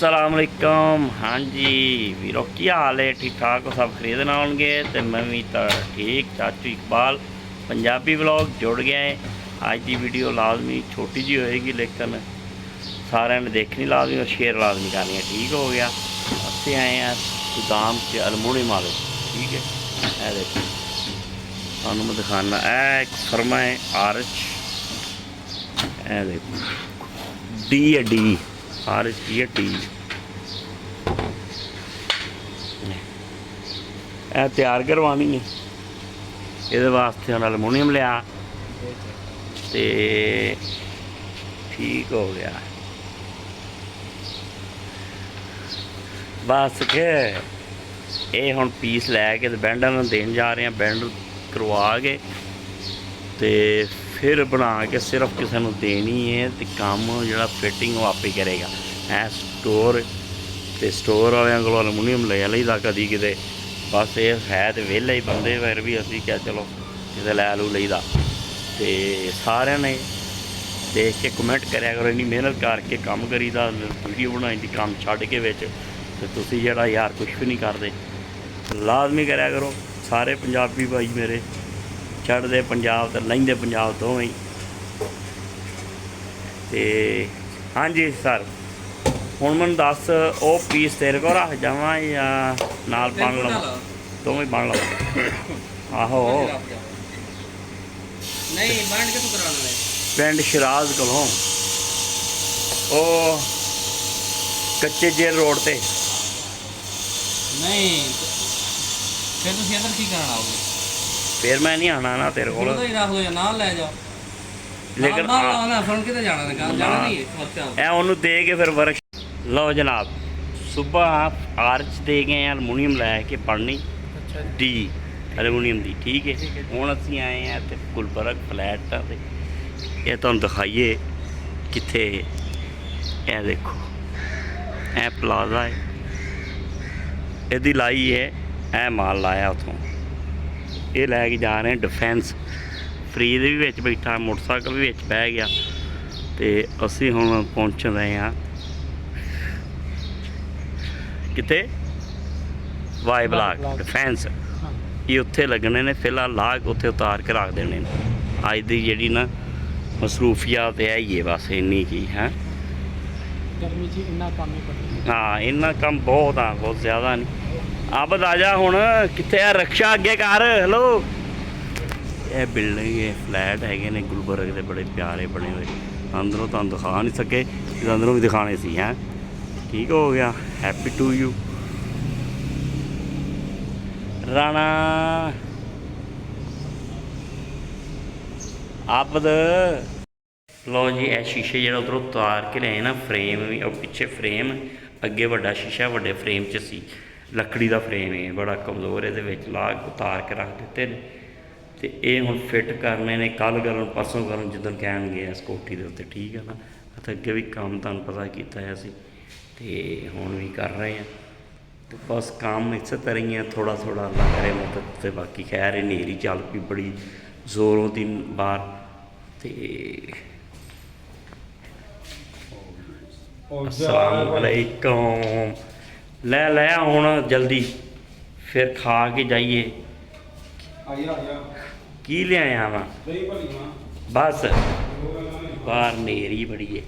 असलामुअलैकुम। हाँ जी वीरो की हाल है? ठीक ठाक हो सब? खरीदना आउणगे तो मैं भी तो ठीक। चाचू इकबाल पंजाबी व्लॉग जुड़ गया है। अज की वीडियो लाजमी छोटी जी होएगी लेकिन सारे ने देखनी लाजमी और शेयर लाजमी करनी है। ठीक हो गया। अस्सी आए हैं गोदाम से अलमुनियम वाले। ठीक है, ए देखो थानू मैं दिखाना। एक फर्मा है आरच, ए देखो डी है डी आरच की है डी। ਇਹ ਤਿਆਰ ਕਰਵਾਉਣੀ ਹੈ, ਇਹਦੇ ਵਾਸਤੇ ਹੁਣ ਅਲਮੂਨੀਅਮ ਲਿਆ ਤੇ ਠੀਕ ਹੋ ਗਿਆ। ਬਸ ਕਿ ਇਹ ਹੁਣ ਪੀਸ ਲੈ ਕੇ ਤੇ ਬੈਂਡਾਂ ਨੂੰ ਦੇਣ ਜਾ ਰਹੇ ਹਾਂ। ਬੈਂਡ ਕਰਵਾ ਕੇ ਤੇ ਫਿਰ ਬਣਾ ਕੇ ਸਿਰਫ ਕਿਸੇ ਨੂੰ ਦੇਣੀ ਹੈ ਤੇ ਕੰਮ ਜਿਹੜਾ ਫਿਟਿੰਗ ਉਹ ਆਪੇ ਕਰੇਗਾ। ਇਹ ਸਟੋਰ ਤੇ ਸਟੋਰ ਵਾਲਿਆਂ ਕੋਲੋਂ ਅਲਮੂਨੀਅਮ ਲੈ ਲਈਦਾ ਕਦੀ ਕਿਤੇ। बस ये है तो वेले ही बंदे, फिर भी असी क्या चलो किते लै लू लईदा। तो सारे ने देख के कमेंट करया करो, इन्नी मेहनत करके काम करीदा, वीडियो बनाई दी काम छड्ड के विच ते तुसीं जिहड़ा यार कुछ भी नहीं करदे। लाजमी करया करो। सारे पंजाबी भाई मेरे चढ़दे पंजाब ते लहिंदे पंजाब दोवें ही। ते हाँ जी सर, ਹੁਣ ਮੈਨੂੰ ਦੱਸ ਉਹ ਪੀਸ ਤੇਰੇ ਕੋਲ ਰੱਖ ਜਾਵਾਂ ਜਾਂ ਨਾਲ ਬਣ ਲਵਾਂ? ਦੋਵੇਂ ਬਣ ਲਵਾਂ। ਆਹੋ ਨਹੀਂ ਬਣ ਕੇ ਤੂੰ ਕਰਾਉਣਾ ਹੈ ਪਿੰਡ ਸ਼ਿਰਾਜ਼ ਕੋਲੋਂ, ਉਹ ਕੱਚੇ ਜੇਲ ਰੋਡ ਤੇ। ਨਹੀਂ ਫਿਰ ਤੁਸੀਂ ਇੱਧਰ ਕੀ ਕਰਨ ਆਓਗੇ? ਫਿਰ ਮੈਂ ਨਹੀਂ ਆਣਾ ਨਾ ਤੇਰੇ ਕੋਲ। ਹੀ ਰੱਖ ਲਓ ਜਾਂ ਨਾਲ ਲੈ ਜਾਓ। ਲੇਕਿਨ ਨਾ ਫੜ ਕੇ ਤੇ ਜਾਣਾ ਜਾਣਾ ਨਹੀਂ ਐ ਉਹਨੂੰ ਦੇ ਕੇ ਫਿਰ ਵਰਕ। लो जनाब, सुबह आप आर्च दे गए हैं अलमूनीयम लैके पढ़नी डी अलमूनीयम दी। ठीक है, हुण असीं आए हैं तो गुलबर्ग फ्लैट ते ये तुहानूं दिखाइए कित्थे। ए देखो ए प्लाजा है, इहदी लाई है, ए माल लाया उतों। ये लैके जा रहे हैं डिफेंस। फरीद भी विच बैठा, मोटरसाइकिल भी विच बह गया। तो असीं हुण पहुँच रहे हैं किते वाई ब्लाक डिफेंस। ये उत्थे लगने ने, फिलहाल ला के उत्थे उतार के रख देने। अज की जी ना मसरूफियात है ही है, बस इन्नी की है। हाँ इन्ना कम बहुत हाँ, बहुत ज़्यादा नहीं। अब आजा हुण कित्थे आ रक्षा अगे कर। हेलो, ये बिल्डिंग ये फ्लैट है ने गुलबर्ग के, बड़े प्यारे बने हुए। अंदरों तो दिखा नहीं सके, अंदरों भी दिखाने सी हैं। ठीक हो गया, हैप्पी टू यू राणा आबद। लो जी ए शीशे जो उधरों उतार के लिया ना, फ्रेम भी और पिछे फ्रेम अगे वड्डा शीशा, वड्डे फ्रेम च सी लकड़ी का फ्रेम है, बड़ा कमज़ोर है। ला उतार के रख दिते ने ते ये हुण फिट करने ने। कल करन परसों करन जिद्दन कहण गए इस कोठी के उत्ते। ठीक है ना, तो अगे भी काम तुहानूं पता कीता है असीं ते हुण भी कर रहे हैं। तो बस काम इस तरह ही है, थोड़ा थोड़ा अल्लाह करे मदद। तो बाकी खैर हनेरी चल पई बड़ी जोरों दी बाहर। तो अस्सलाम वालेकुम। लै हुण जल्दी फिर खा के जाइए। की लिया वा बस बाहर हनेरी बड़ी है।